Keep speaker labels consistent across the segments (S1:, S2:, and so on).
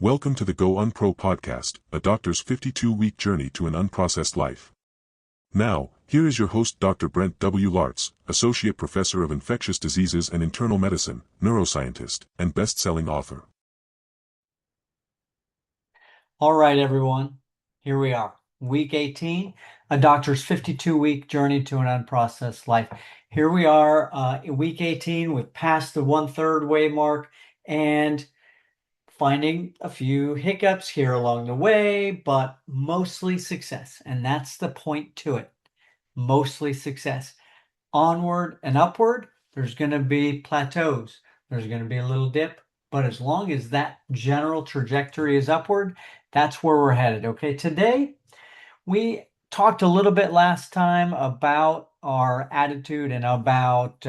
S1: Welcome to the Go Unpro podcast, a doctor's 52-week journey to an unprocessed life. Now, here is your host Dr. Brent W. Laartz, Associate Professor of Infectious Diseases and Internal Medicine, neuroscientist, and best-selling author.
S2: All right, everyone, here we are. Week 18, a doctor's 52-week journey to an unprocessed life. Here we are in week 18, we've passed the 1/3 way mark and finding a few hiccups here along the way, but mostly success. And that's the point to it. Mostly success. Onward and upward, there's going to be plateaus. There's going to be a little dip. But as long as that general trajectory is upward, that's where we're headed. Okay, today we talked a little bit last time about our attitude and about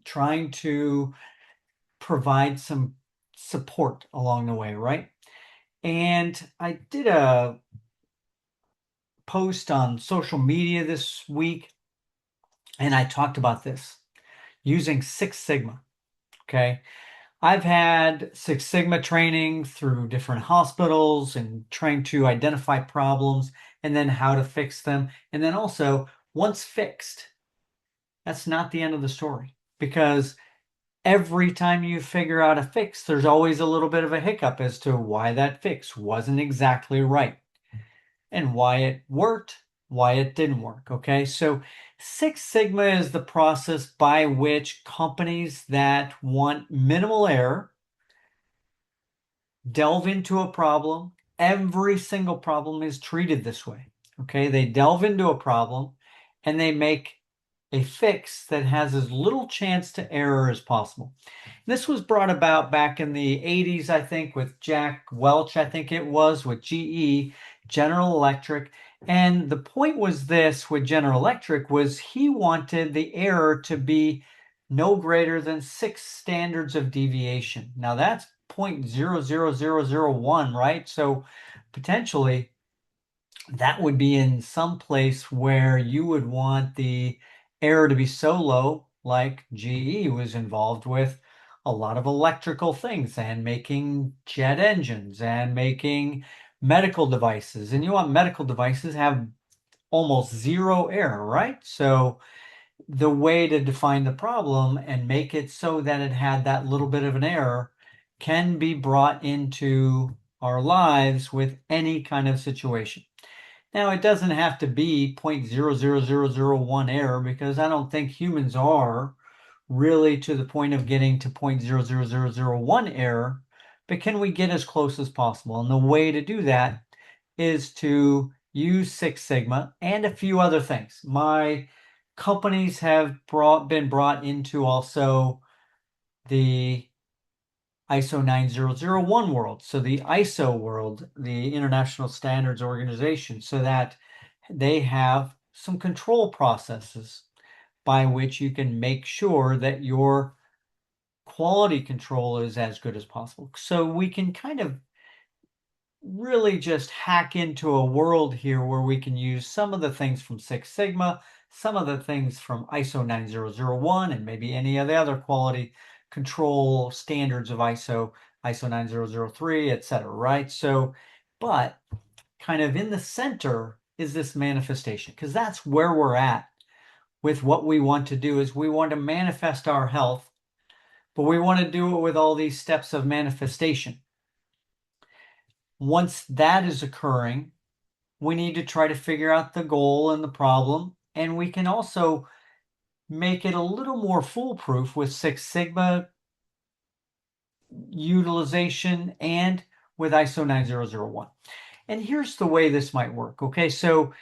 S2: trying to provide some support along the way, right? And I did a post on social media this week, and I talked about this using Six Sigma. Okay. I've had Six Sigma training through different hospitals and trying to identify problems and then how to fix them. And then also, once fixed, that's not the end of the story, because every time you figure out a fix, there's always a little bit of a hiccup as to why that fix wasn't exactly right and why it worked, why it didn't work. Okay, so Six Sigma is the process by which companies that want minimal error delve into a problem. Every single problem is treated this way. Okay, they delve into a problem and they make a fix that has as little chance to error as possible. This was brought about back in the 80s, I think, with Jack Welch, I think it was, with GE, General Electric. And the point was this with General Electric was he wanted the error to be no greater than 6 standards of deviation. Now that's 0.00001, right? So potentially that would be in some place where you would want the error to be so low, like GE was involved with a lot of electrical things and making jet engines and making medical devices. And you want medical devices to have almost zero error, right? So the way to define the problem and make it so that it had that little bit of an error can be brought into our lives with any kind of situation. Now, it doesn't have to be 0.00001 error, because I don't think humans are really to the point of getting to 0.00001 error, but can we get as close as possible? And the way to do that is to use Six Sigma and a few other things. My companies have been brought into also the ISO 9001 world, so the ISO world, the International Standards Organization, so that they have some control processes by which you can make sure that your quality control is as good as possible. So we can kind of really just hack into a world here where we can use some of the things from Six Sigma, some of the things from ISO 9001, and maybe any of the other quality control standards of ISO 9003, etc., right? So, but kind of in the center is this manifestation, because that's where we're at with what we want to do. Is we want to manifest our health, but we want to do it with all these steps of manifestation. Once that is occurring, we need to try to figure out the goal and the problem, and we can also make it a little more foolproof with Six Sigma utilization and with ISO 9001. And here's the way this might work. Okay, so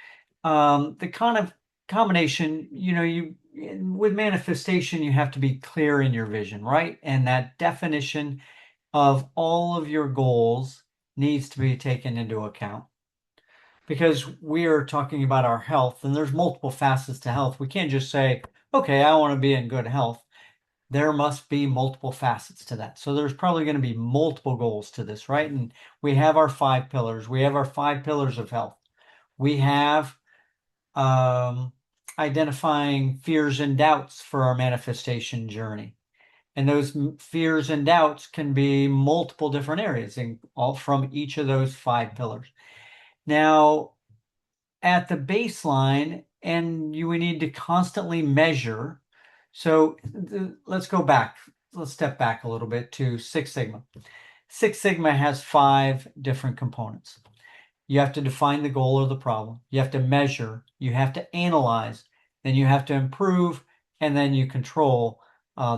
S2: the kind of combination, with manifestation, you have to be clear in your vision, right? And that definition of all of your goals needs to be taken into account, because we are talking about our health, and there's multiple facets to health. We can't just say, okay, I want to be in good health. There must be multiple facets to that. So there's probably going to be multiple goals to this, right? And we have our 5 pillars. We have our 5 pillars of health. We have identifying fears and doubts for our manifestation journey. And those fears and doubts can be multiple different areas, and all from each of those 5 pillars. Now, at the baseline, and we need to constantly measure. So let's go back. Let's step back a little bit to Six Sigma. Six Sigma has 5 different components. You have to define the goal or the problem. You have to measure. You have to analyze. Then you have to improve, and then you control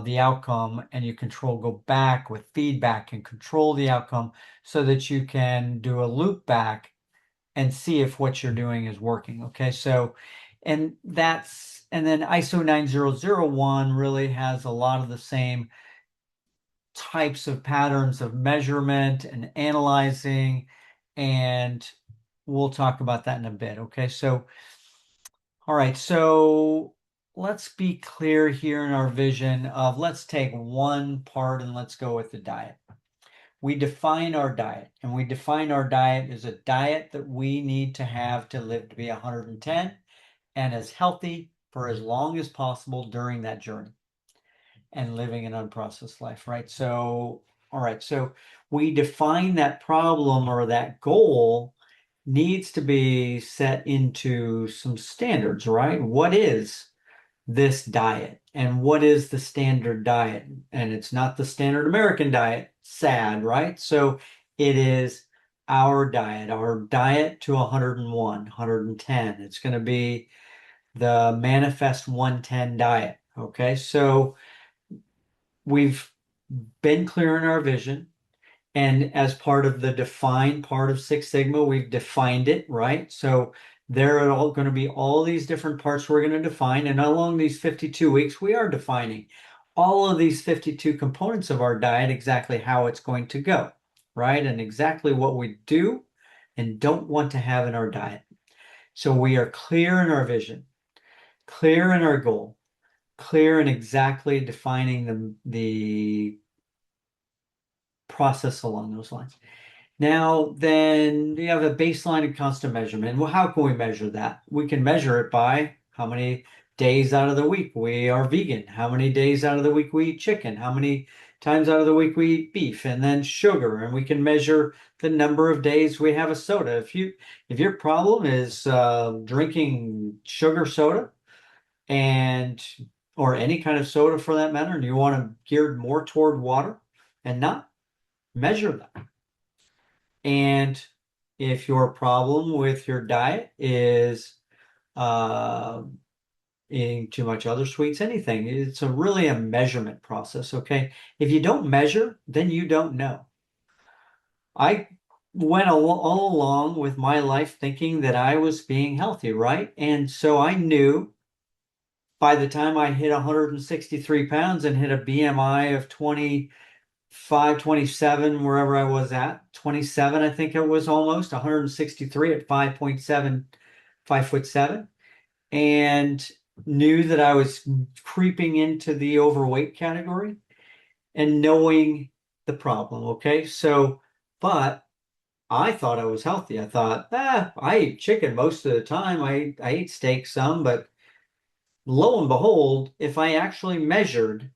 S2: the outcome, and you go back with feedback and control the outcome so that you can do a loop back and see if what you're doing is working. Okay, so and then ISO 9001 really has a lot of the same types of patterns of measurement and analyzing, and we'll talk about that in a bit. Okay, so all right, so let's be clear here in our vision of, let's take one part and let's go with the diet. We define our diet, and we define our diet as a diet that we need to have to live to be 110 and as healthy for as long as possible during that journey and living an unprocessed life, right? So, all right, so we define that problem or that goal needs to be set into some standards, right? What is this diet, and what is the standard diet? And it's not the standard American diet, sad, right? So it is our diet to 101, 110. It's going to be the Manifest 110 diet. Okay, so we've been clear in our vision. And as part of the define part of Six Sigma, we've defined it, right? So there are all going to be all these different parts we're going to define. And along these 52 weeks, we are defining all of these 52 components of our diet, exactly how it's going to go, right? And exactly what we do and don't want to have in our diet. So we are clear in our vision, clear in our goal, clear in exactly defining the process along those lines. Now, then you have a baseline and constant measurement. Well, how can we measure that? We can measure it by how many days out of the week we are vegan, how many days out of the week we eat chicken, how many times out of the week we eat beef, and then sugar. And we can measure the number of days we have a soda. If your problem is drinking sugar soda, and or any kind of soda for that matter, and you want to geared more toward water and not, measure that. And if your problem with your diet is eating too much other sweets, anything, it's really a measurement process, okay? If you don't measure, then you don't know. I went all along with my life thinking that I was being healthy, right? And so I knew by the time I hit 163 pounds and hit a BMI of 25, 27, wherever I was at, 27, I think it was, almost 163 at 5.7, 5'7", and knew that I was creeping into the overweight category and knowing the problem. Okay. So, but I thought I was healthy. I thought, I eat chicken most of the time. I eat steak some, but lo and behold, if I actually measured,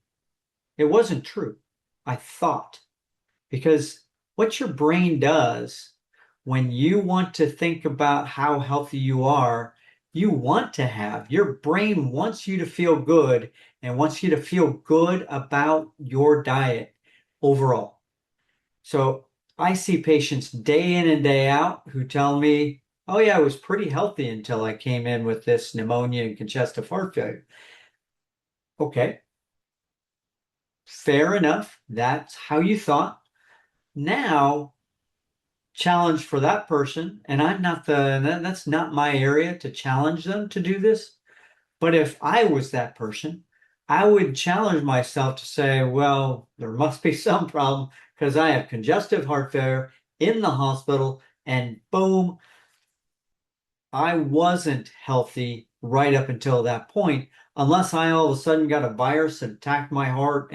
S2: it wasn't true. I thought, because what your brain does when you want to think about how healthy you are, you want to have, your brain wants you to feel good and wants you to feel good about your diet overall. So I see patients day in and day out who tell me, oh yeah, I was pretty healthy until I came in with this pneumonia and congestive heart failure. Okay. Fair enough. That's how you thought. Now, challenge for that person, and that's not my area to challenge them to do this. But if I was that person, I would challenge myself to say, well, there must be some problem because I have congestive heart failure in the hospital, and boom, I wasn't healthy right up until that point, unless I all of a sudden got a virus that attacked my heart,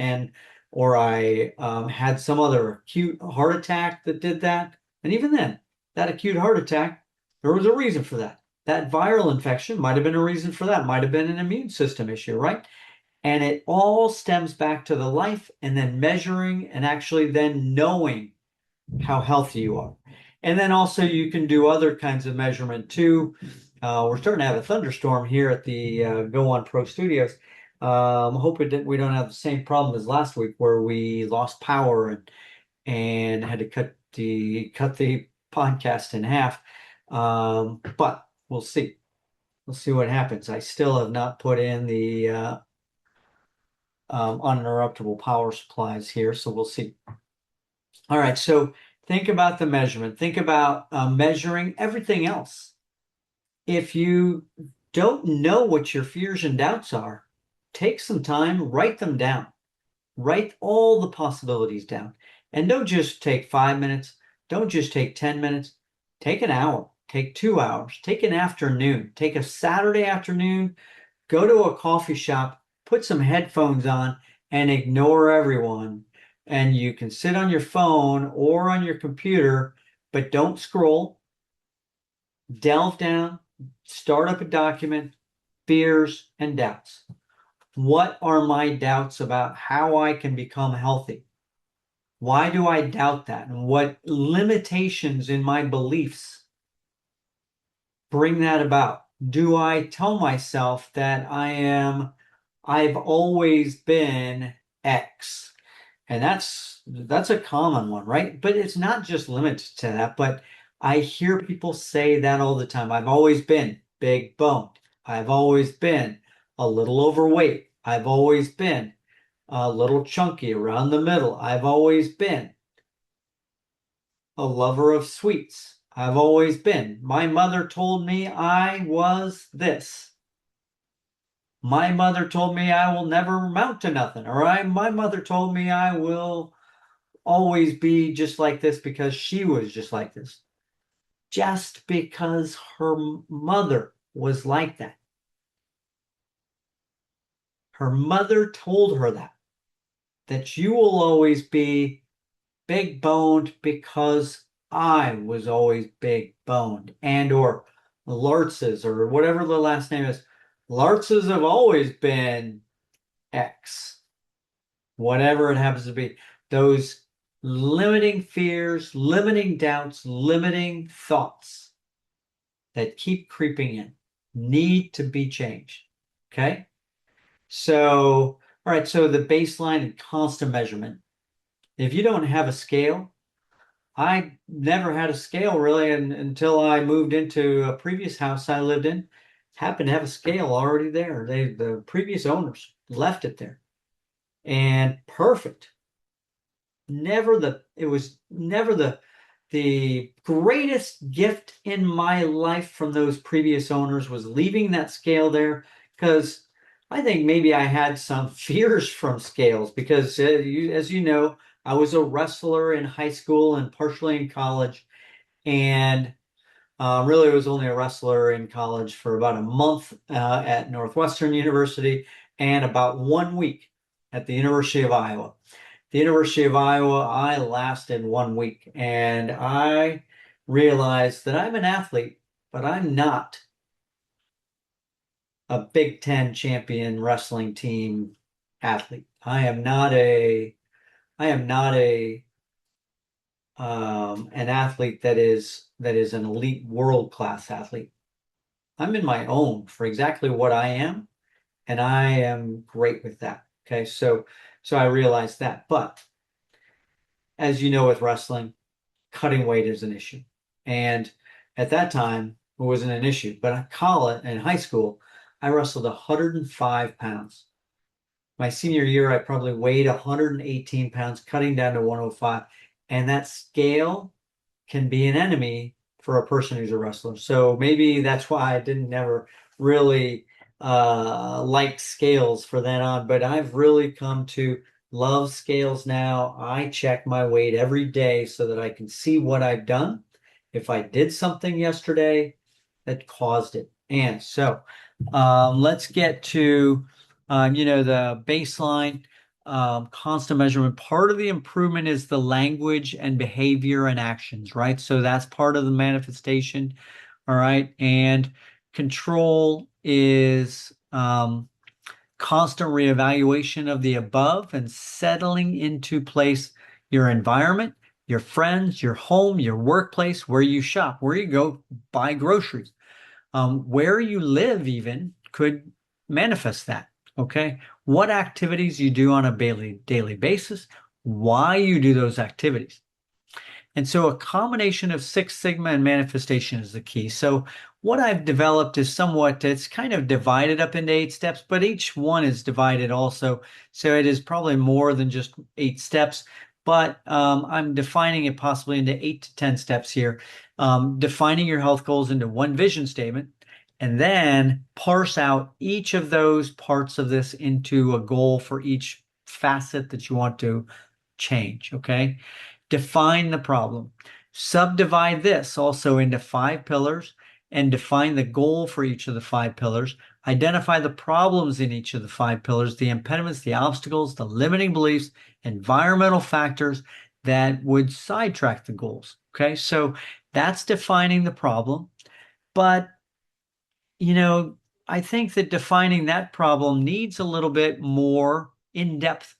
S2: or I had some other acute heart attack that did that. And even then, that acute heart attack, there was a reason for that. That viral infection might have been a reason for that. Might have been an immune system issue, right? And it all stems back to the life and then measuring and actually then knowing how healthy you are. And then also you can do other kinds of measurement too. We're starting to have a thunderstorm here at the Go Unpro studios. Hoping that we don't have the same problem as last week where we lost power and had to cut the podcast in half. But we'll see. We'll see what happens. I still have not put in the uninterruptible power supplies here, so we'll see. All right, so think about the measurement. Think about measuring everything else. If you don't know what your fears and doubts are, take some time, write them down. Write all the possibilities down. And don't just take 5 minutes. Don't just take 10 minutes. Take an hour. Take 2 hours. Take an afternoon. Take a Saturday afternoon. Go to a coffee shop. Put some headphones on and ignore everyone. And you can sit on your phone or on your computer, but don't scroll. Delve down. Start up a document. Fears and doubts. What are my doubts about how I can become healthy? Why do I doubt that? And what limitations in my beliefs bring that about? Do I tell myself that I've always been X? And that's a common one, right? But it's not just limited to that, but I hear people say that all the time. I've always been big boned. I've always been a little overweight. I've always been a little chunky around the middle. I've always been a lover of sweets. I've always been. My mother told me I was this. My mother told me I will never amount to nothing. My mother told me I will always be just like this because she was just like this. Just because her mother was like that. Her mother told her that you will always be big boned because I was always big boned, and or Laartz's or whatever the last name is. Laartz's have always been X, whatever it happens to be. Those limiting fears, limiting doubts, limiting thoughts that keep creeping in need to be changed. Okay. So, all right. So the baseline and constant measurement. If you don't have a scale, I never had a scale really until I moved into a previous house I lived in. Happened to have a scale already there. The previous owners left it there. And perfect. It was never the greatest gift in my life from those previous owners was leaving that scale there, because I think maybe I had some fears from scales because as you know, I was a wrestler in high school and partially in college, and really was only a wrestler in college for about a month at Northwestern University and about 1 week at the University of Iowa. The University of Iowa, I lasted 1 week, and I realized that I'm an athlete, but I'm not a Big Ten champion wrestling team athlete. I am not a an athlete that is an elite world class athlete. I'm in my own for exactly what I am, and I am great with that. Okay, so I realized that. But as you know, with wrestling, cutting weight is an issue. And at that time, it wasn't an issue. But at college and high school, I wrestled 105 pounds. My senior year, I probably weighed 118 pounds, cutting down to 105. And that scale can be an enemy for a person who's a wrestler. So maybe that's why I didn't never really like scales for that on. But I've really come to love scales now. I check my weight every day so that I can see what I've done. If I did something yesterday that caused it. And so let's get to the baseline constant measurement. Part of the improvement is the language and behavior and actions, right? So that's part of the manifestation. All right. And control is constant reevaluation of the above and settling into place your environment, your friends, your home, your workplace, where you shop, where you go buy groceries, where you live even could manifest that. Okay. What activities you do on a daily basis, why you do those activities. And so a combination of Six Sigma and manifestation is the key. So what I've developed is somewhat, it's kind of divided up into 8 steps, but each one is divided also. So it is probably more than just 8 steps, but I'm defining it possibly into 8 to 10 steps here. Defining your health goals into one vision statement, and then parse out each of those parts of this into a goal for each facet that you want to change. Okay. Define the problem. Subdivide this also into 5 pillars and define the goal for each of the 5 pillars. Identify the problems in each of the 5 pillars, the impediments, the obstacles, the limiting beliefs, environmental factors that would sidetrack the goals. Okay, so that's defining the problem. But, I think that defining that problem needs a little bit more in-depth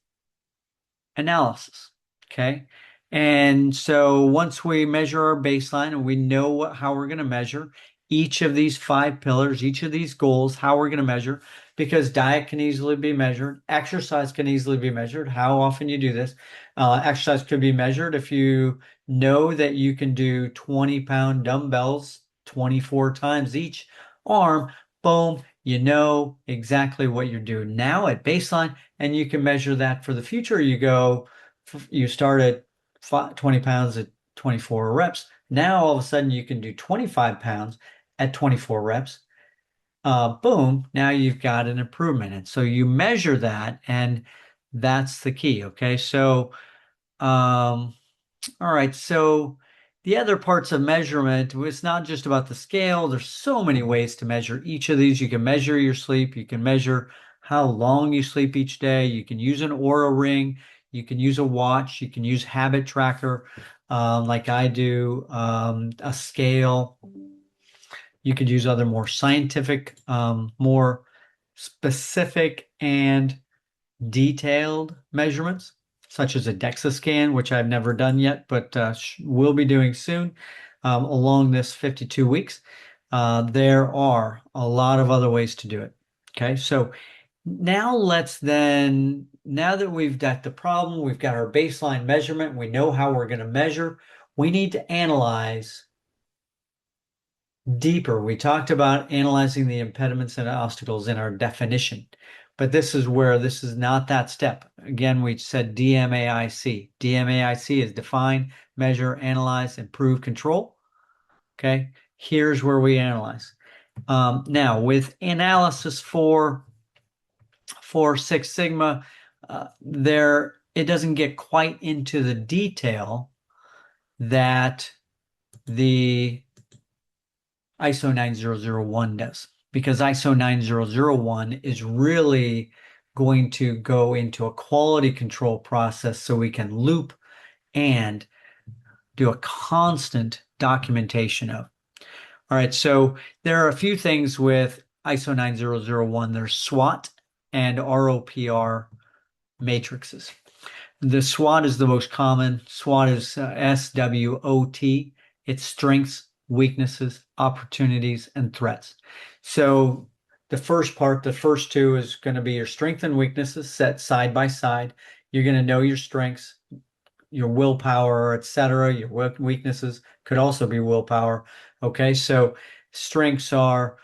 S2: analysis. Okay. And so once we measure our baseline and we know how we're going to measure each of these 5 pillars, each of these goals, how we're going to measure, because diet can easily be measured, exercise can easily be measured, how often you do this. Exercise could be measured if you know that you can do 20-pound dumbbells 24 times each arm. Boom, you know exactly what you're doing now at baseline, and you can measure that for the future. You start at 20 pounds at 24 reps. Now all of a sudden you can do 25 pounds at 24 reps. Boom, now you've got an improvement. And so you measure that, and that's the key. Okay, so all right, so the other parts of measurement, it's not just about the scale. There's so many ways to measure each of these. You can measure your sleep. You can measure how long you sleep each day. You can use an Oura ring. You can use a watch. You can use habit tracker, like I do, a scale. You could use other more scientific, more specific and detailed measurements, such as a DEXA scan, which I've never done yet, but will be doing soon along this 52 weeks. There are a lot of other ways to do it. Okay, so now now that we've got the problem, we've got our baseline measurement, we know how we're going to measure, we need to analyze deeper. We talked about analyzing the impediments and obstacles in our definition, but this is not that step. Again, we said DMAIC. DMAIC is define, measure, analyze, improve, control. Okay, here's where we analyze. Now, with analysis for Six Sigma, it doesn't get quite into the detail that the ISO 9001 does, because ISO 9001 is really going to go into a quality control process so we can loop and do a constant documentation of. All right, so there are a few things with ISO 9001. There's SWOT and ROPR matrices. The SWOT is the most common. SWOT is SWOT. It's strengths, weaknesses, opportunities, and threats. So the first part, the first 2 is going to be your strengths and weaknesses set side by side. You're going to know your strengths, your willpower, etc. Your weaknesses could also be willpower. Okay, so strengths are,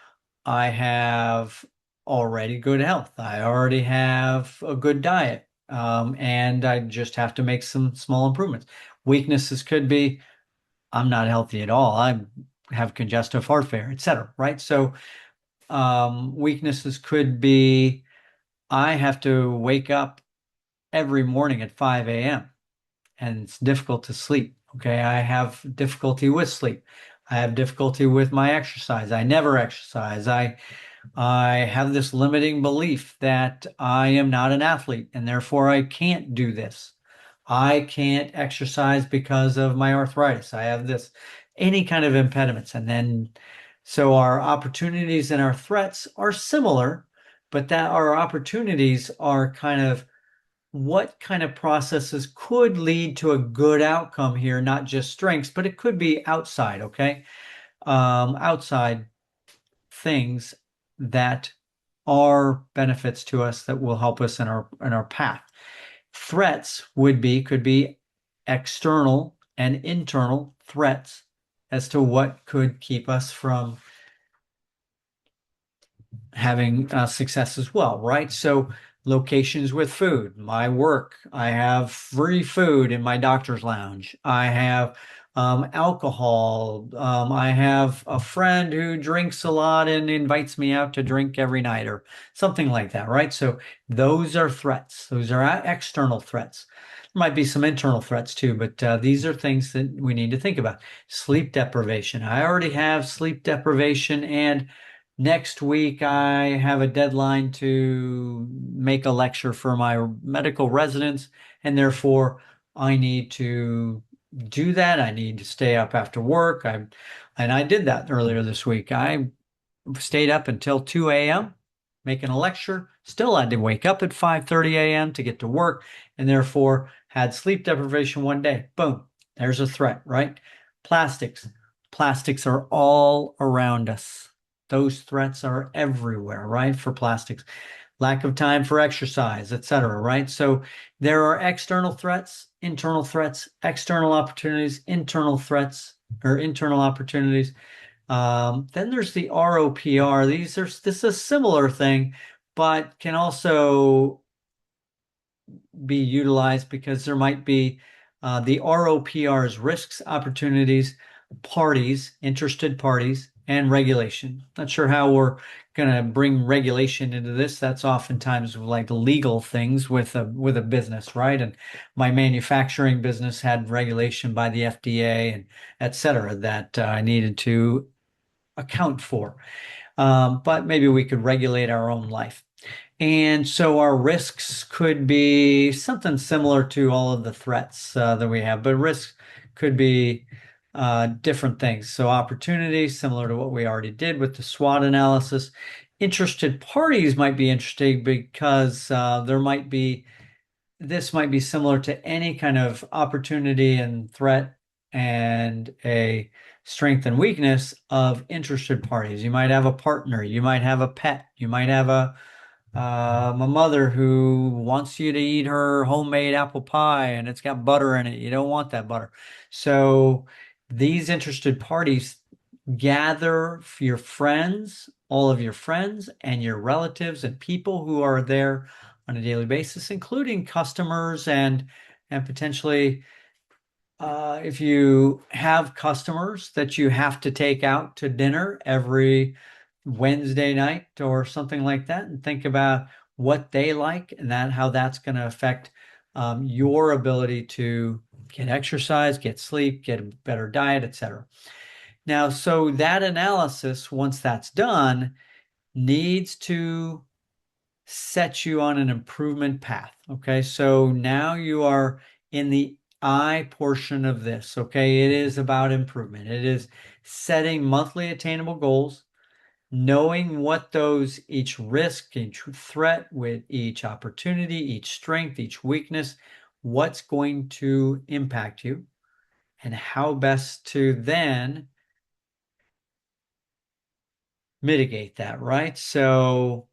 S2: I have already good health. I already have a good diet. And I just have to make some small improvements. Weaknesses could be, I'm not healthy at all. I have congestive heart failure, etc. Right? So weaknesses could be, I have to wake up every morning at 5 a.m. and it's difficult to sleep. Okay, I have difficulty with sleep. I have difficulty with my exercise. I never exercise. I have this limiting belief that I am not an athlete and therefore I can't do this. I can't exercise because of my arthritis. I have any kind of impediments. And then, so our opportunities and our threats are similar, but that our opportunities are kind of what kind of processes could lead to a good outcome here, not just strengths, but it could be outside, okay? Outside things that are benefits to us that will help us in our path. Threats could be external and internal threats as to what could keep us from having success as well, right? So locations with food, my work, I have free food in my doctor's lounge. I have alcohol. I have a friend who drinks a lot and invites me out to drink every night or something like that, right? So those are threats. Those are external threats. There might be some internal threats too, but these are things that we need to think about. Sleep deprivation. I already have sleep deprivation, and next week, I have a deadline to make a lecture for my medical residents, and therefore I need to do that. I need to stay up after work. And I did that earlier this week. I stayed up until 2 a.m. making a lecture. Still had to wake up at 5:30 a.m. to get to work, and therefore had sleep deprivation one day. Boom, there's a threat, right? Plastics. Plastics are all around us. Those threats are everywhere, right? For plastics, lack of time for exercise, etc., right? So there are external threats, internal threats, external opportunities, internal threats, or internal opportunities. Then there's the ROPR. This is a similar thing, but can also be utilized because there might be the ROPR's risks, opportunities, parties, interested parties, and regulation. Not sure how we're going to bring regulation into this. That's oftentimes like legal things with a business, right? And my manufacturing business had regulation by the FDA and et cetera that I needed to account for. But maybe we could regulate our own life. And so our risks could be something similar to all of the threats that we have, but risks could be different things. So opportunities, similar to what we already did with the SWOT analysis. Interested parties might be interesting because this might be similar to any kind of opportunity and threat and a strength and weakness of interested parties. You might have a partner, you might have a pet, you might have a mother who wants you to eat her homemade apple pie and it's got butter in it. You don't want that butter. So these interested parties gather your friends, all of your friends and your relatives and people who are there on a daily basis, including customers and potentially if you have customers that you have to take out to dinner every Wednesday night or something like that, and think about what they like and how that's going to affect your ability to get exercise, get sleep, get a better diet, etc. Now, so that analysis, once that's done, needs to set you on an improvement path. Okay, so now you are in the I portion of this. Okay, it is about improvement. It is setting monthly attainable goals, knowing what those each risk, each threat, with each opportunity, each strength, each weakness, what's going to impact you, and how best to then mitigate that, right? So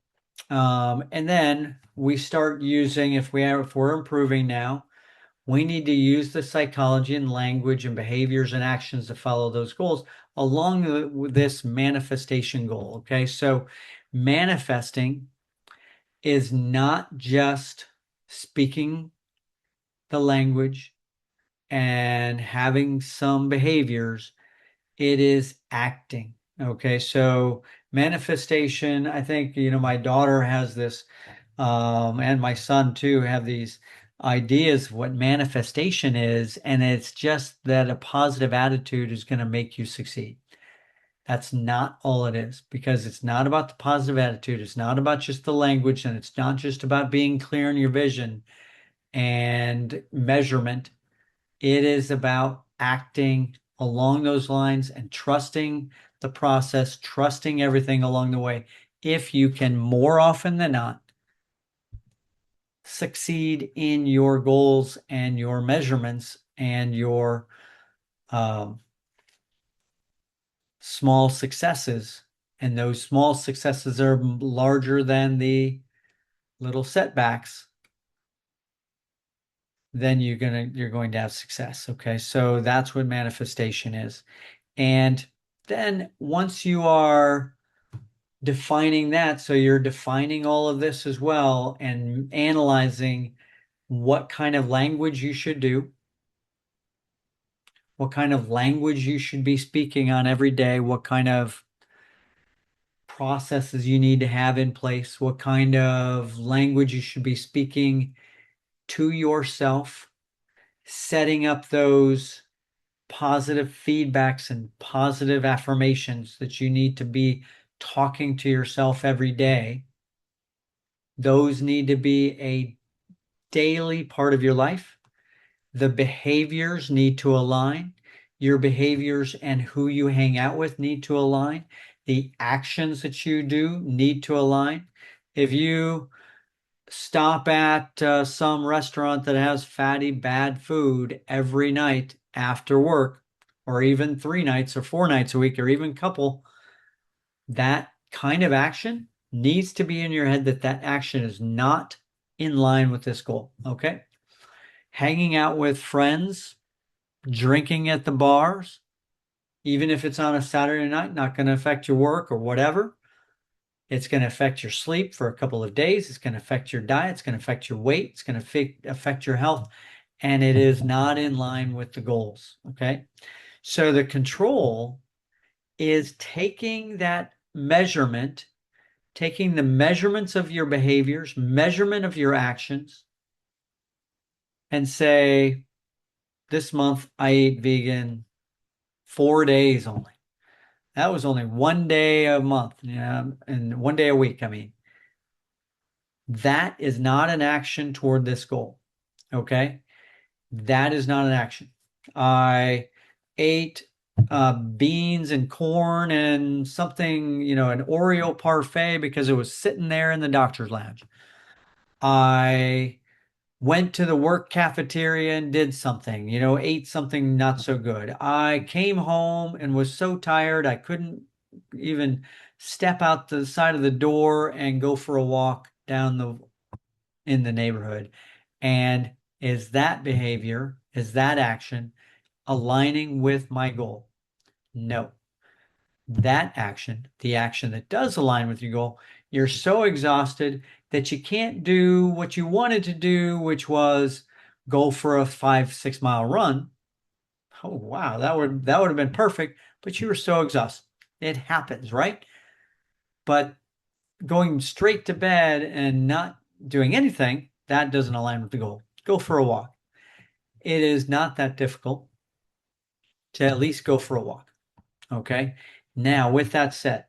S2: and then we start using, if we're improving now, we need to use the psychology and language and behaviors and actions to follow those goals along with this manifestation goal. Okay, so manifesting is not just speaking the language and having some behaviors, it is acting. Okay, so manifestation, I think, my daughter has this, and my son too, have these ideas of what manifestation is, and it's just that a positive attitude is going to make you succeed. That's not all it is, because it's not about the positive attitude. It's not about just the language, and it's not just about being clear in your vision and measurement. It is about acting along those lines and trusting the process, trusting everything along the way, if you can more often than not succeed in your goals and your measurements and your small successes, and those small successes are larger than the little setbacks, then you're going to have success. Okay, so that's what manifestation is. And then once you are defining that, so you're defining all of this as well and analyzing what kind of language you should do, what kind of language you should be speaking on every day, what kind of processes you need to have in place, what kind of language you should be speaking to yourself, setting up those positive feedbacks and positive affirmations that you need to be talking to yourself every day. Those need to be a daily part of your life. The behaviors need to align. Your behaviors and who you hang out with need to align. The actions that you do need to align. If you stop at some restaurant that has fatty, bad food every night after work, or even 3 nights or 4 nights a week, or even couple, that kind of action needs to be in your head, that that action is not in line with this goal. Okay. Hanging out with friends, drinking at the bars, even if it's on a Saturday night, not going to affect your work or whatever. It's going to affect your sleep for a couple of days. It's going to affect your diet. It's going to affect your weight. It's going to affect your health. And it is not in line with the goals. Okay. So the control is taking that measurement, taking the measurements of your behaviors, measurement of your actions, and say, this month I ate vegan 4 days only. That was only 1 day a month, and 1 day a week. I mean, that is not an action toward this goal. Okay. That is not an action. I ate beans and corn and something, an Oreo parfait because it was sitting there in the doctor's lounge. I went to the work cafeteria and did something, ate something not so good. I came home and was so tired I couldn't even step out the side of the door and go for a walk in the neighborhood. And is that behavior, is that action aligning with my goal? No. That action, the action that does align with your goal, you're so exhausted that you can't do what you wanted to do, which was go for a 5-6 mile run. Oh, wow, that would have been perfect, but you were so exhausted. It happens, right? But going straight to bed and not doing anything, that doesn't align with the goal. Go for a walk. It is not that difficult to at least go for a walk. Okay. Now, with that said,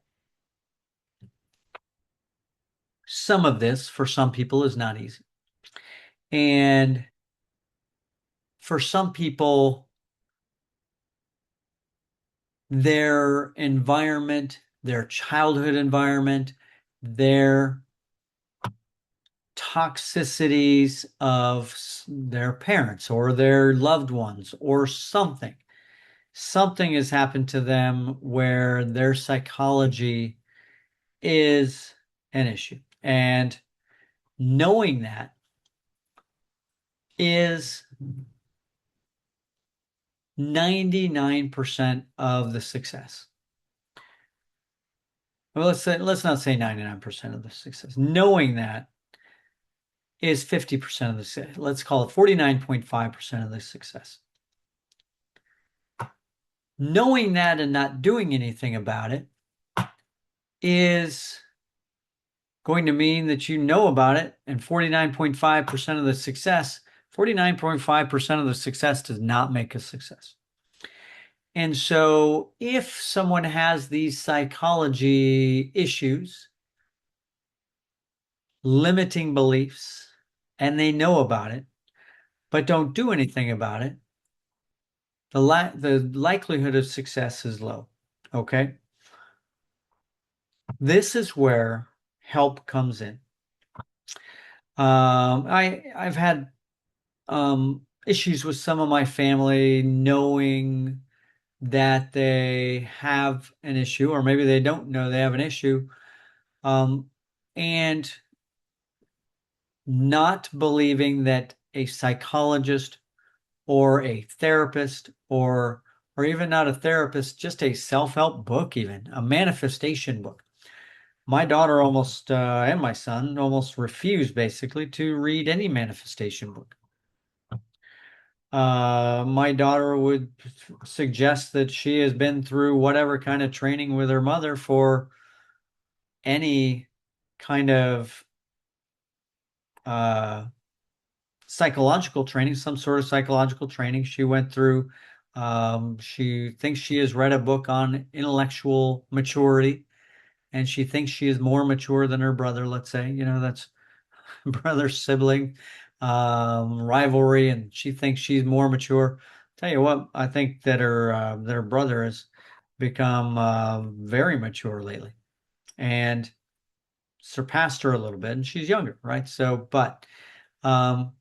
S2: some of this for some people is not easy. And for some people, their environment, their childhood environment, their toxicities of their parents or their loved ones or something has happened to them where their psychology is an issue. And knowing that is 99% of the success. Well, let's not say 99% of the success. Knowing that is 50% of the success. Let's call it 49.5% of the success. Knowing that and not doing anything about it is going to mean that you know about it, and 49.5% of the success, 49.5% of the success does not make a success. And so if someone has these psychology issues, limiting beliefs, and they know about it, but don't do anything about it, the likelihood of success is low. Okay. This is where help comes in. I've had issues with some of my family knowing that they have an issue, or maybe they don't know they have an issue, and not believing that a psychologist or a therapist or even not a therapist, just a self-help book, even a manifestation book. My daughter almost and my son almost refused basically to read any manifestation book. My daughter would suggest that she has been through whatever kind of training with her mother for any kind of uh, psychological training, some sort of psychological training she went through. She thinks she has read a book on intellectual maturity, and she thinks she is more mature than her brother, let's say. That's brother sibling rivalry, and she thinks she's more mature. Tell you what, I think that her brother has become very mature lately and surpassed her a little bit, and she's younger, right? So, but um,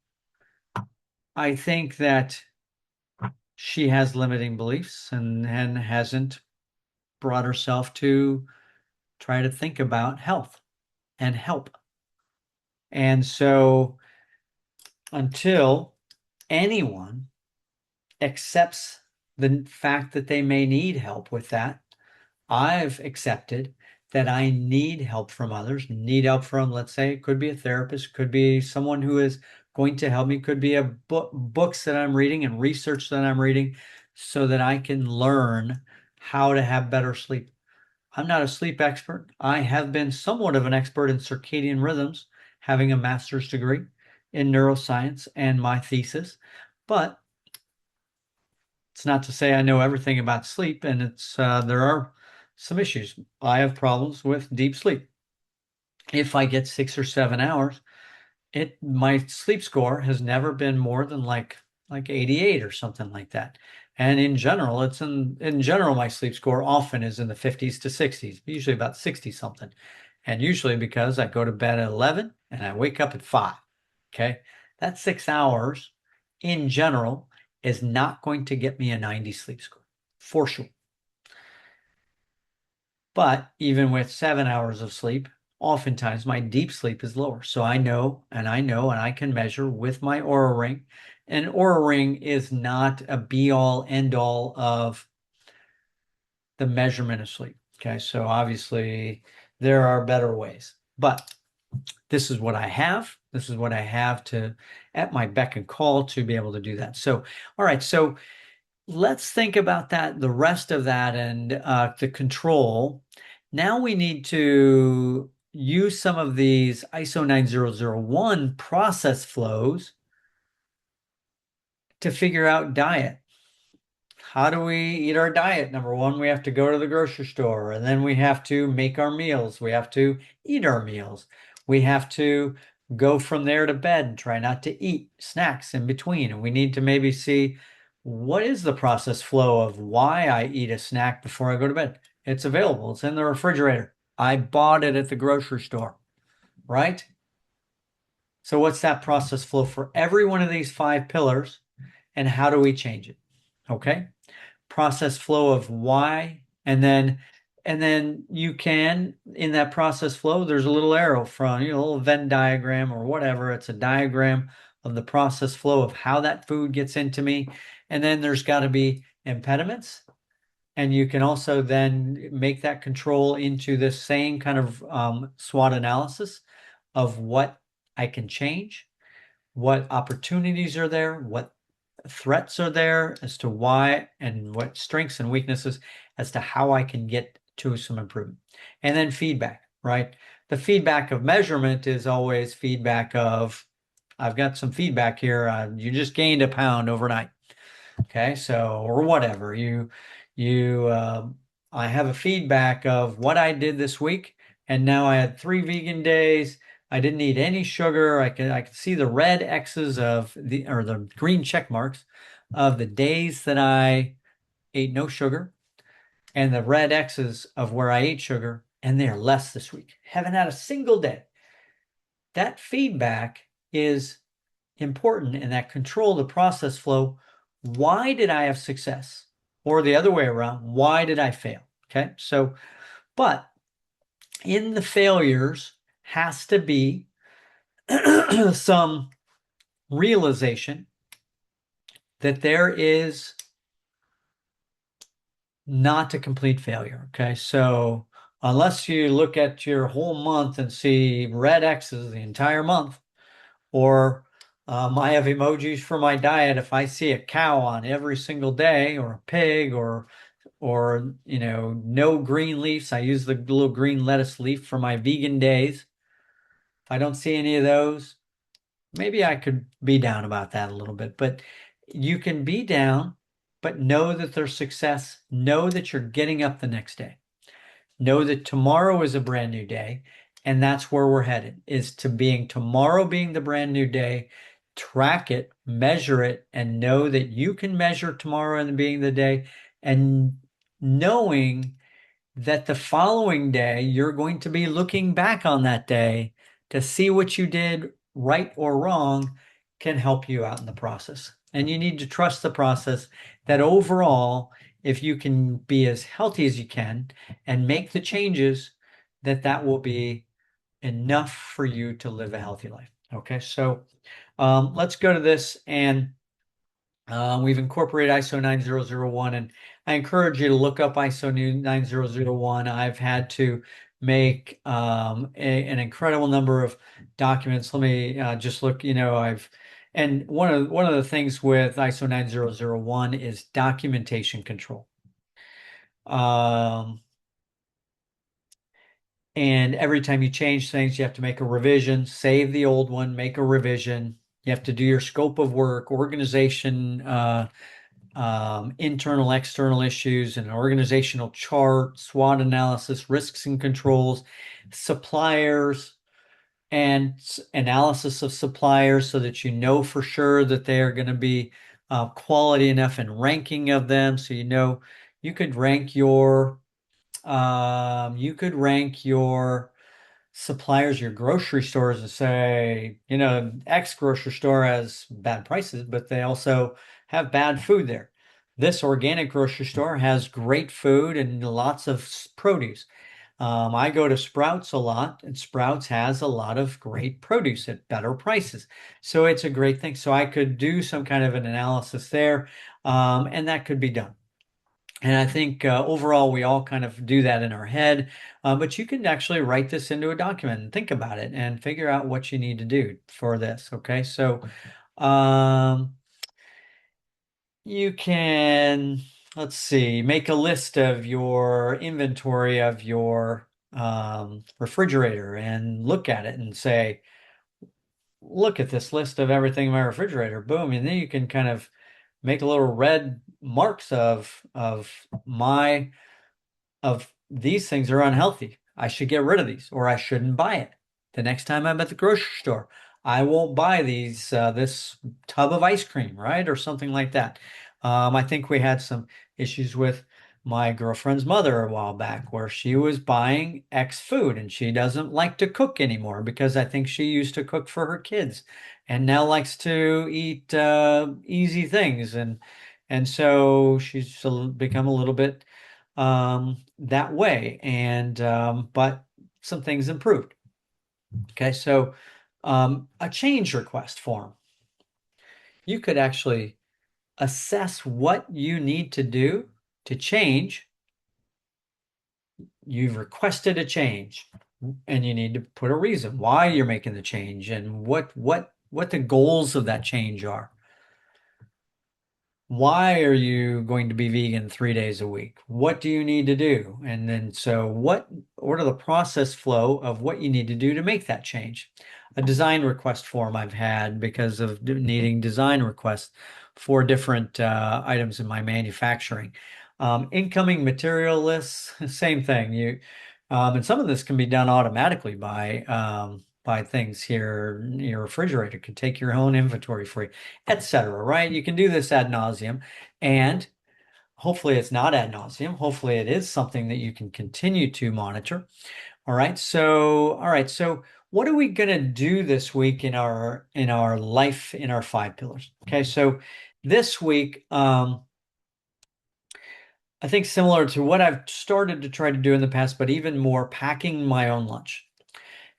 S2: I think that she has limiting beliefs and hasn't brought herself to try to think about health and help. And so until anyone accepts the fact that they may need help with that, I've accepted that I need help from others, need help from, let's say, it could be a therapist, could be someone who is going to help me, could be a books that I'm reading and research that I'm reading so that I can learn how to have better sleep. I'm not a sleep expert. I have been somewhat of an expert in circadian rhythms, having a master's degree in neuroscience and my thesis, but it's not to say I know everything about sleep, and there are some issues. I have problems with deep sleep. If I get 6 or 7 hours, my sleep score has never been more than like 88 or something like that. And in general, in general my sleep score often is in the 50s to 60s, usually about 60 something. And usually because I go to bed at 11 and I wake up at 5. Okay? That 6 hours in general is not going to get me a 90 sleep score for sure. But even with 7 hours of sleep, oftentimes my deep sleep is lower. So I know, and I can measure with my Oura Ring. And Oura Ring is not a be all end all of the measurement of sleep. Okay. So obviously there are better ways, but this is what I have. This is what I have at my beck and call to be able to do that. So, all right. So let's think about that, the rest of that, and the control. Now we need to use some of these ISO 9001 process flows to figure out diet. How do we eat our diet? Number one, we have to go to the grocery store, and then we have to make our meals. We have to eat our meals. We have to go from there to bed and try not to eat snacks in between. And we need to maybe see what is the process flow of why I eat a snack before I go to bed. It's available. It's in the refrigerator. I bought it at the grocery store, right? So what's that process flow for every one of these 5 pillars, and how do we change it? Okay. Process flow of why, and then you can, in that process flow, there's a little arrow from, a little Venn diagram or whatever. It's a diagram of the process flow of how that food gets into me. And then there's got to be impediments. And you can also then make that control into this same kind of SWOT analysis of what I can change, what opportunities are there, what threats are there as to why, and what strengths and weaknesses as to how I can get to some improvement. And then feedback, right? The feedback of measurement is always feedback of, I've got some feedback here. You just gained a pound overnight. Okay. So, or whatever I have a feedback of what I did this week. And now I had 3 vegan days. I didn't eat any sugar. I could see the red X's or the green check marks of the days that I ate no sugar, and the red X's of where I ate sugar and they are less this week. Haven't had a single day. That feedback is important, and that control the process flow. Why did I have success? Or the other way around, why did I fail? Okay, so, but in the failures has to be some realization that there is not a complete failure. Okay, so unless you look at your whole month and see red X's the entire month, or I have emojis for my diet. If I see a cow on every single day, or a pig, or no green leaves, I use the little green lettuce leaf for my vegan days. If I don't see any of those, maybe I could be down about that a little bit. But you can be down, but know that there's success. Know that you're getting up the next day. Know that tomorrow is a brand new day, and that's where we're headed, is to tomorrow being the brand new day. Track it, measure it, and know that you can measure tomorrow and being the day, and knowing that the following day you're going to be looking back on that day to see what you did right or wrong can help you out in the process. And you need to trust the process, that overall, if you can be as healthy as you can and make the changes, that will be enough for you to live a healthy life. Okay, so let's go to this, and we've incorporated ISO 9001, and I encourage you to look up ISO 9001. I've had to make an incredible number of documents. Let me just look. And one of the things with ISO 9001 is documentation control. And every time you change things, you have to make a revision, save the old one, make a revision. You have to do your scope of work, organization, internal, external issues, an organizational chart, SWOT analysis, risks and controls, suppliers, and analysis of suppliers so that you know for sure that they are going to be quality enough, and ranking of them. So you could rank your suppliers, your grocery stores, and say, X grocery store has bad prices, but they also have bad food there. This organic grocery store has great food and lots of produce. I go to Sprouts a lot, and Sprouts has a lot of great produce at better prices. So it's a great thing. So I could do some kind of an analysis there, and that could be done. And I think overall, we all kind of do that in our head, but you can actually write this into a document and think about it and figure out what you need to do for this. Okay, so you can, let's see, make a list of your inventory of your refrigerator and look at it and say, look at this list of everything in my refrigerator. Boom. And then you can kind of make a little red marks of these things are unhealthy. I should get rid of these, or I shouldn't buy it. The next time I'm at the grocery store, I won't buy this tub of ice cream, right? Or something like that. I think we had some issues with my girlfriend's mother a while back, where she was buying X food and she doesn't like to cook anymore, because I think she used to cook for her kids and now likes to eat easy things. And so she's become a little bit that way. But some things improved. Okay, so a change request form. You could actually assess what you need to do to change. You've requested a change, and you need to put a reason why you're making the change and what the goals of that change are. Why are you going to be vegan 3 days a week? What do you need to do? And then, so what are the process flow of what you need to do to make that change? A design request form I've had because of needing design requests for different items in my manufacturing. Incoming material lists, same thing. And some of this can be done automatically by things here. Your refrigerator could take your own inventory for you, etc. Right? You can do this ad nauseum, and hopefully it's not ad nauseum. Hopefully it is something that you can continue to monitor. All right. So what are we going to do this week in our life, in our 5 pillars? Okay. So this week, I think similar to what I've started to try to do in the past, but even more, packing my own lunch.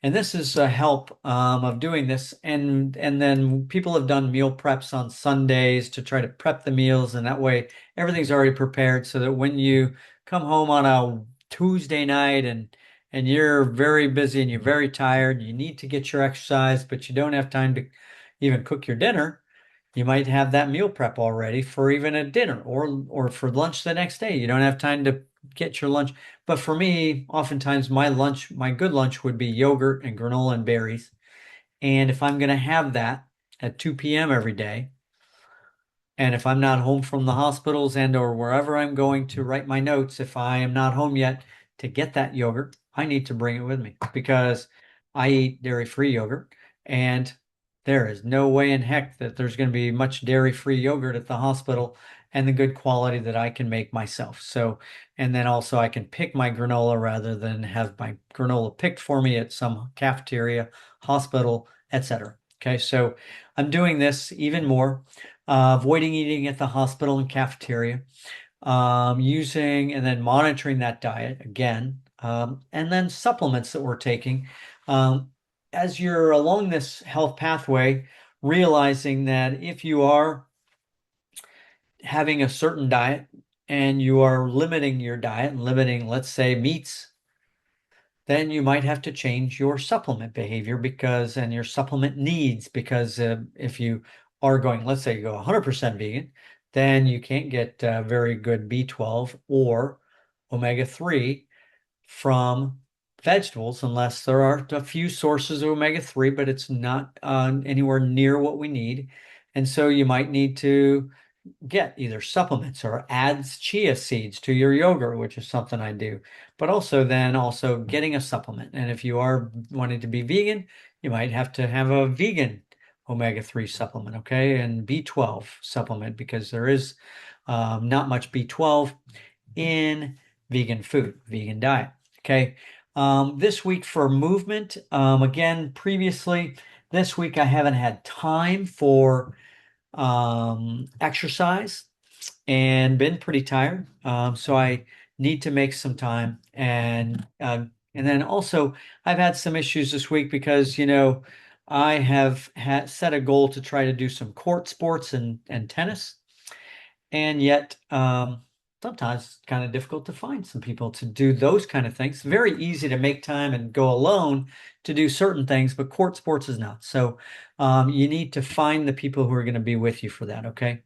S2: And this is a help of doing this. And then people have done meal preps on Sundays to try to prep the meals, and that way everything's already prepared so that when you come home on a Tuesday night and you're very busy and you're very tired, you need to get your exercise, but you don't have time to even cook your dinner, you might have that meal prep already for even a dinner or for lunch the next day. You don't have time to get your lunch. But for me, oftentimes my lunch, my good lunch would be yogurt and granola and berries. And if I'm going to have that at 2 p.m. every day, and if I'm not home from the hospitals and or wherever I'm going to write my notes, if I am not home yet to get that yogurt, I need to bring it with me because I eat dairy-free yogurt, and there is no way in heck that there's going to be much dairy-free yogurt at the hospital and the good quality that I can make myself. So, and then also I can pick my granola rather than have my granola picked for me at some cafeteria, hospital, etc. Okay, so I'm doing this even more, avoiding eating at the hospital and cafeteria, using and then monitoring that diet again, and then supplements that we're taking. As you're along this health pathway, realizing that if you are having a certain diet and you are limiting your diet and limiting, let's say, meats, then you might have to change your supplement behavior and your supplement needs because if you are going, let's say you go 100% vegan, then you can't get very good B12 or omega-3 from vegetables unless there are a few sources of omega-3, but it's not anywhere near what we need. And so you might need to get either supplements or adds chia seeds to your yogurt, which is something I do, but also getting a supplement. And if you are wanting to be vegan, you might have to have a vegan omega-3 supplement, okay, and B12 supplement because there is not much B12 in vegan food, vegan diet. Okay. This week for movement, again, previously this week I haven't had time for exercise and been pretty tired. So I need to make some time. And then also I've had some issues this week because, I have set a goal to try to do some court sports and tennis. And yet, sometimes it's kind of difficult to find some people to do those kind of things. Very easy to make time and go alone to do certain things, but court sports is not. So you need to find the people who are going to be with you for that. Okay.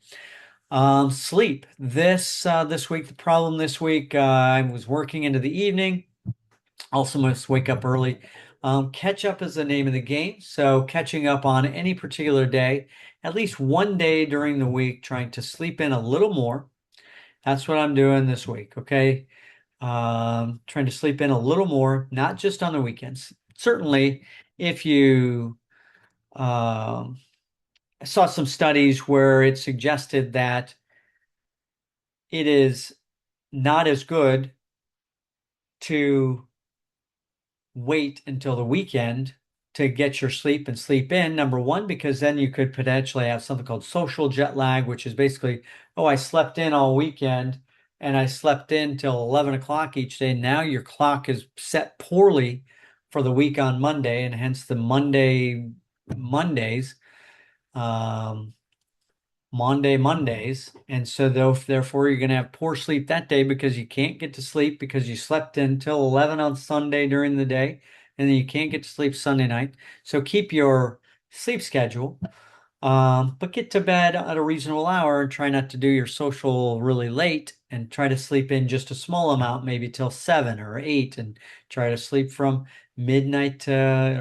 S2: Sleep. This week, the problem this week, I was working into the evening. Also must wake up early. Catch up is the name of the game. So catching up on any particular day, at least one day during the week, trying to sleep in a little more. That's what I'm doing this week. Okay. Trying to sleep in a little more, not just on the weekends. Certainly, if you I saw some studies where it suggested that it is not as good to wait until the weekend to get your sleep and sleep in. Number one, because then you could potentially have something called social jet lag, which is basically, oh, I slept in all weekend and I slept in till 11 o'clock each day. Now your clock is set poorly for the week on Monday, and hence the Mondays, um, Mondays. And so therefore you're going to have poor sleep that day because you can't get to sleep because you slept until 11 on Sunday during the day, and then you can't get to sleep Sunday night. So keep your sleep schedule, but get to bed at a reasonable hour and try not to do your social really late and try to sleep in just a small amount, maybe till 7 or 8, and try to sleep from midnight to,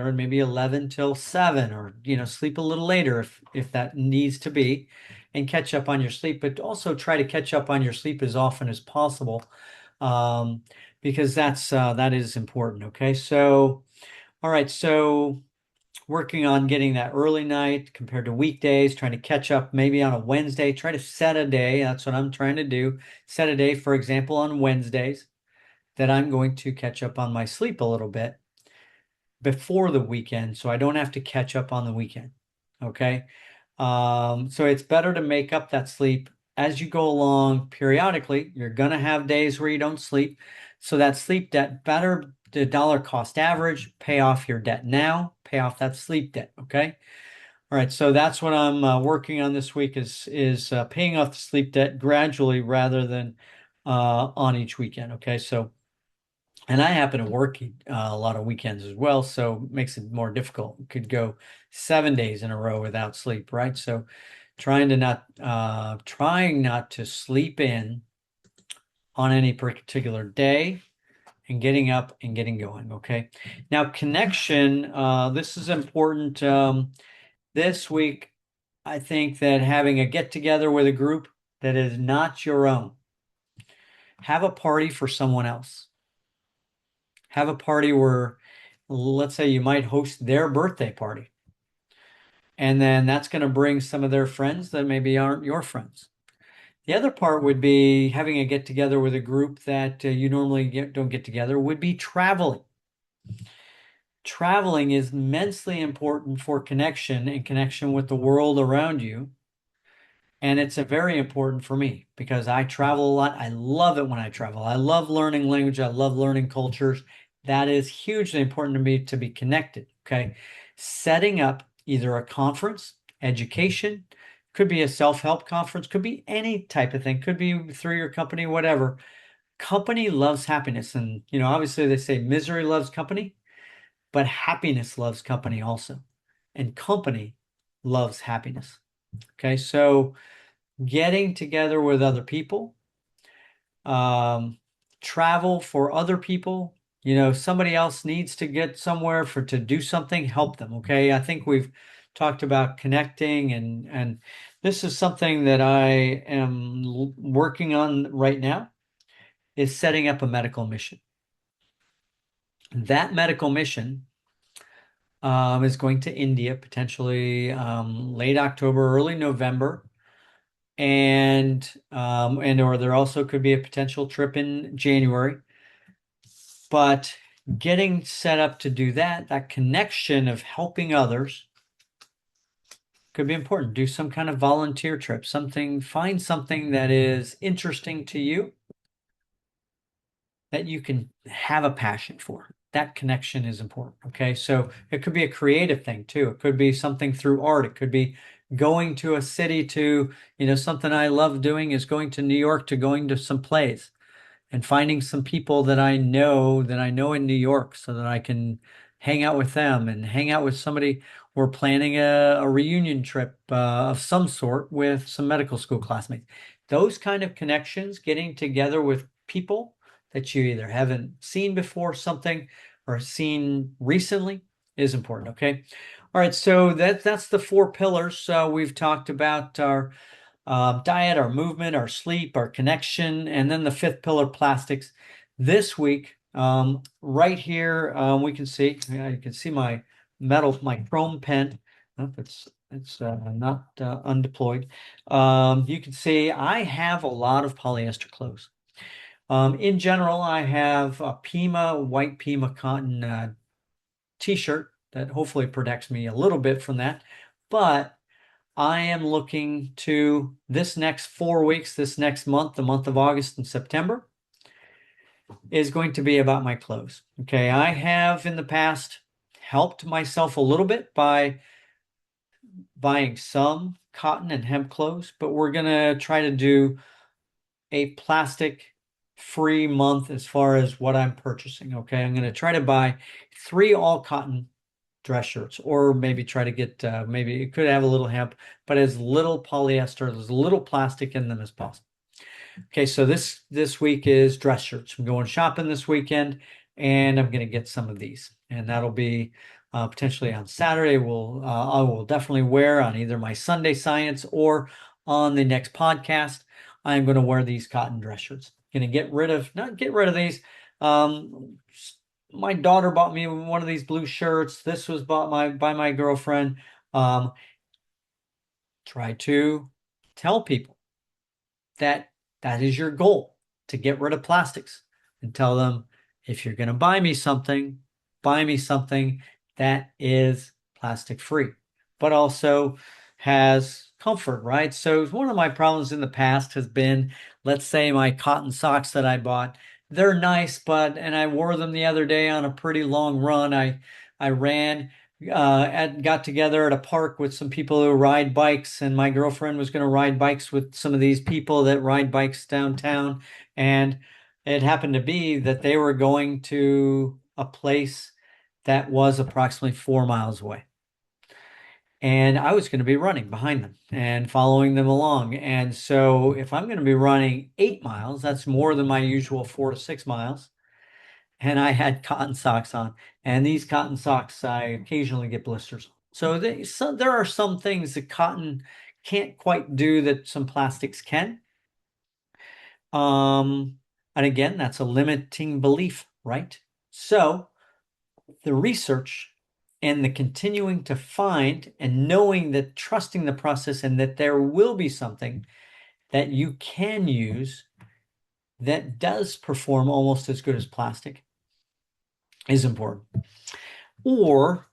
S2: or maybe 11 till 7, or, sleep a little later if that needs to be, and catch up on your sleep, but also try to catch up on your sleep as often as possible, um, because that is important. Okay. So, all right. So working on getting that early night compared to weekdays, trying to catch up maybe on a Wednesday, try to set a day. That's what I'm trying to do. Set a day, for example, on Wednesdays that I'm going to catch up on my sleep a little bit before the weekend so I don't have to catch up on the weekend. Okay. So it's better to make up that sleep as you go along periodically. You're going to have days where you don't sleep. So that sleep debt, better the dollar cost average, pay off your debt now, pay off that sleep debt. Okay. All right. So that's what I'm working on this week is paying off the sleep debt gradually rather than on each weekend. Okay. So, and I happen to work a lot of weekends as well, so it makes it more difficult. Could go 7 days in a row without sleep, right? So trying not to sleep in on any particular day and getting up and getting going. Okay. Now connection, this is important. This week, I think that having a get together with a group that is not your own, have a party for someone else. Have a party where, let's say you might host their birthday party. And then that's going to bring some of their friends that maybe aren't your friends. The other part would be having a get together with a group that you normally don't get together, would be traveling. Traveling is immensely important for connection and connection with the world around you. And it's a very important for me because I travel a lot. I love it when I travel. I love learning language. I love learning cultures. That is hugely important to me to be connected. Okay. Setting up either a conference, education, could be a self-help conference, could be any type of thing, could be through your company, whatever. Company loves happiness. And, obviously they say misery loves company, but happiness loves company also. And company loves happiness. Okay. So, getting together with other people, travel for other people. Somebody else needs to get somewhere to do something, help them. Okay. I think we've talked about connecting and this is something that I am working on right now is setting up a medical mission. That medical mission is going to India, potentially late October, early November. Or there also could be a potential trip in January. But getting set up to do that connection of helping others could be important. Do some kind of volunteer trip, find something that is interesting to you that you can have a passion for. That connection is important. Okay. So it could be a creative thing too. It could be something through art. It could be going to a city to, something I love doing is going to New York to going to some plays and finding some people that I know in New York so that I can hang out with them and hang out with somebody. We're planning a reunion trip of some sort with some medical school classmates. Those kind of connections, getting together with people that you either haven't seen before something or seen recently is important. Okay. All right. So that's the 4 pillars. We've talked about our diet, our movement, our sleep, our connection, and then the 5th pillar, plastics. This week, right here, we can see, you can see my chrome pen. Oh, it's not undeployed. You can see I have a lot of polyester clothes. In general, I have a white Pima cotton t-shirt that hopefully protects me a little bit from that. But I am looking to this next 4 weeks, this next month, the month of August and September, is going to be about my clothes. Okay, I have in the past helped myself a little bit by buying some cotton and hemp clothes, but we're going to try to do a plastic free month as far as what I'm purchasing. Okay, I'm going to try to buy 3 all cotton dress shirts, or maybe try to get maybe it could have a little hemp, but as little polyester, as little plastic in them as possible. Okay, so this week is dress shirts. I'm going shopping this weekend, and I'm going to get some of these, and that'll be potentially on Saturday. I will definitely wear on either my Sunday Science or on the next podcast. I'm going to wear these cotton dress shirts. Going to not get rid of these. my daughter bought me one of these blue shirts. This was bought by my girlfriend. Um, Try to tell people that that is your goal, to get rid of plastics, and tell them, if you're going to buy me something that is plastic free, but also has comfort, right? So one of my problems in the past has been, let's say my cotton socks that I bought, they're nice, and I wore them the other day on a pretty long run. I ran got together at a park with some people who ride bikes, and my girlfriend was going to ride bikes with some of these people that ride bikes downtown. And it happened to be that they were going to a place that was approximately 4 miles away. And I was going to be running behind them and following them along. And so if I'm going to be running 8 miles, that's more than my usual 4 to 6 miles. And I had cotton socks on, and these cotton socks, I occasionally get blisters. So there are some things that cotton can't quite do that some plastics can. And again, that's a limiting belief, right? So the research and the continuing to find and knowing that, trusting the process, and that there will be something that you can use that does perform almost as good as plastic is important. Or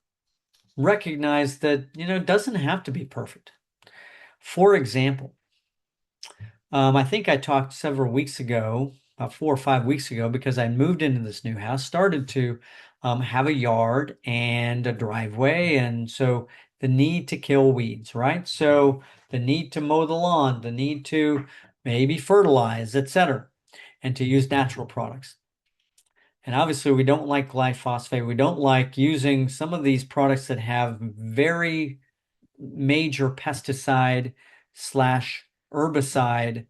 S2: recognize that, it doesn't have to be perfect. For example, I think I talked several weeks ago, about 4 or 5 weeks ago, because I moved into this new house, started to have a yard and a driveway. And so the need to kill weeds, right? So the need to mow the lawn, the need to maybe fertilize, etc., and to use natural products. And obviously, we don't like glyphosate. We don't like using some of these products that have very major pesticide slash herbicide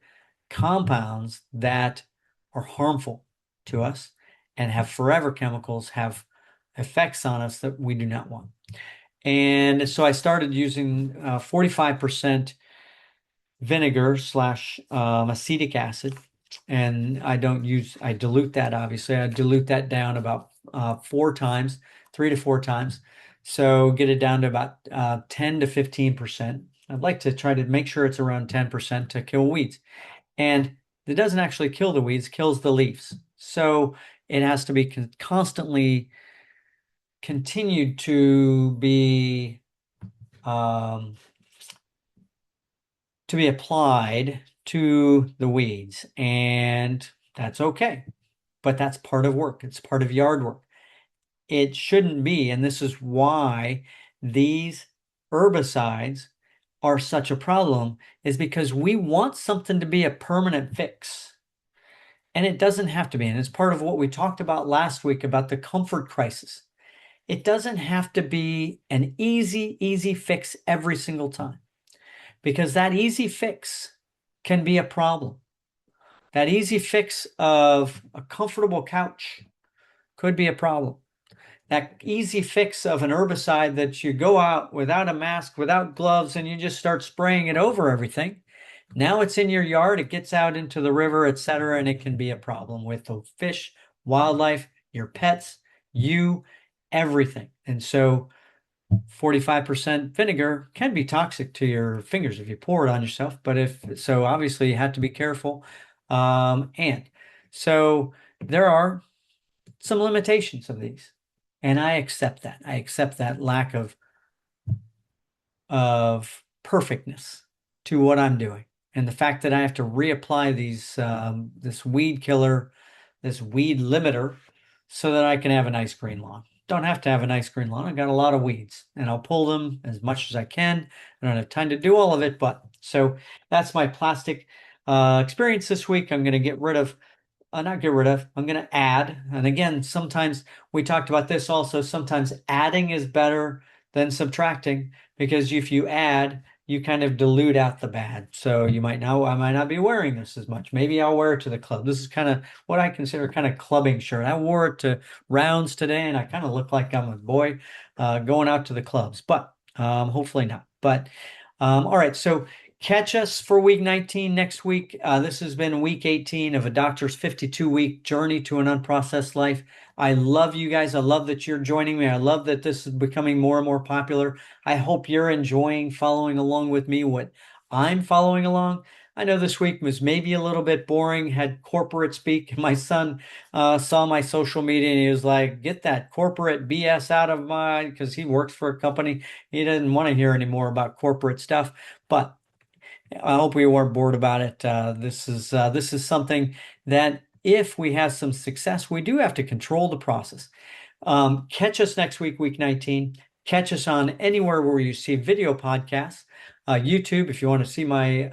S2: compounds that are harmful to us and have forever chemicals, have effects on us that we do not want. And so I started using 45% vinegar slash acetic acid. And I dilute that, obviously. I dilute that down about 4 times, 3 to 4 times. So get it down to about 10 to 15%. I'd like to try to make sure it's around 10% to kill weeds. And it doesn't actually kill the weeds, kills the leaves. So it has to be constantly continued to be applied to the weeds, and that's okay. But that's part of work. It's part of yard work. It shouldn't be, and this is why these herbicides are such a problem, is because we want something to be a permanent fix. And it doesn't have to be. And it's part of what we talked about last week about the comfort crisis. It doesn't have to be an easy fix every single time, because that easy fix can be a problem. That easy fix of a comfortable couch could be a problem. That easy fix of an herbicide that you go out without a mask, without gloves, and you just start spraying it over everything. Now it's in your yard, it gets out into the river, etc., and it can be a problem with the fish, wildlife, your pets, you, everything. And so 45% vinegar can be toxic to your fingers if you pour it on yourself. But so obviously you have to be careful. And so there are some limitations of these. And I accept that. I accept that lack of perfectness to what I'm doing. And the fact that I have to reapply this weed killer, this weed limiter, so that I can have a nice green lawn. Don't have to have a nice green lawn. I got a lot of weeds, and I'll pull them as much as I can. I don't have time to do all of it, but so that's my plastic experience this week. I'm going to get rid of not get rid of, I'm going to add. And again, sometimes we talked about this also. Sometimes adding is better than subtracting, because if you add, you kind of dilute out the bad. So I might not be wearing this as much. Maybe I'll wear it to the club. This is kind of what I consider kind of clubbing shirt. I wore it to rounds today, and I kind of look like I'm a boy going out to the clubs, but hopefully not. But all right, so Catch us for week 19 next week. This has been week 18 of a doctor's 52-week journey to an unprocessed life. I love you guys. I love that you're joining me. I love that this is becoming more and more popular. I hope you're enjoying following along with me, what I'm following along. I know this week was maybe a little bit boring, had corporate speak. My son saw my social media and he was like, get that corporate BS out of my, because he works for a company. He didn't want to hear any more about corporate stuff. But I hope we weren't bored about it. This is something that if we have some success, we do have to control the process. Catch us next week, week 19. Catch us on anywhere where you see video podcasts. YouTube, if you want to see my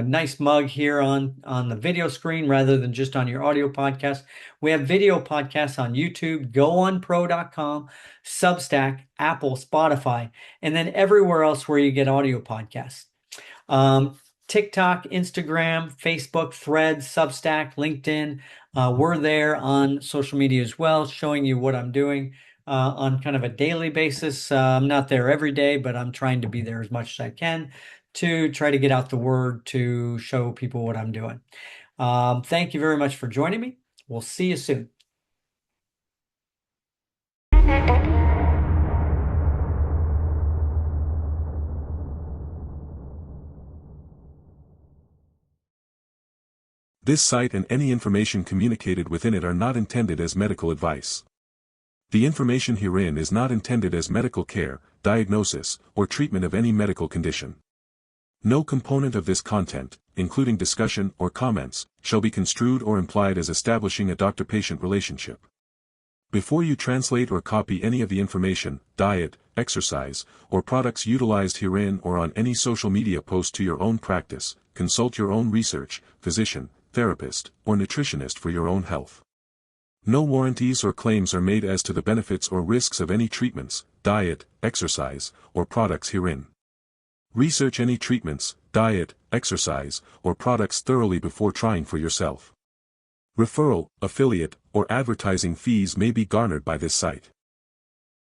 S2: nice mug here on the video screen rather than just on your audio podcast. We have video podcasts on YouTube, gounpro.com, Substack, Apple, Spotify, and then everywhere else where you get audio podcasts. TikTok, Instagram, Facebook, Threads, Substack, LinkedIn. We're there on social media as well, showing you what I'm doing on kind of a daily basis. I'm not there every day, but I'm trying to be there as much as I can to try to get out the word to show people what I'm doing. Thank you very much for joining me. We'll see you soon.
S1: This site and any information communicated within it are not intended as medical advice. The information herein is not intended as medical care, diagnosis, or treatment of any medical condition. No component of this content, including discussion or comments, shall be construed or implied as establishing a doctor-patient relationship. Before you translate or copy any of the information, diet, exercise, or products utilized herein or on any social media post to your own practice, consult your own research, physician, therapist, or nutritionist for your own health. No warranties or claims are made as to the benefits or risks of any treatments, diet, exercise, or products herein. Research any treatments, diet, exercise, or products thoroughly before trying for yourself. Referral, affiliate, or advertising fees may be garnered by this site.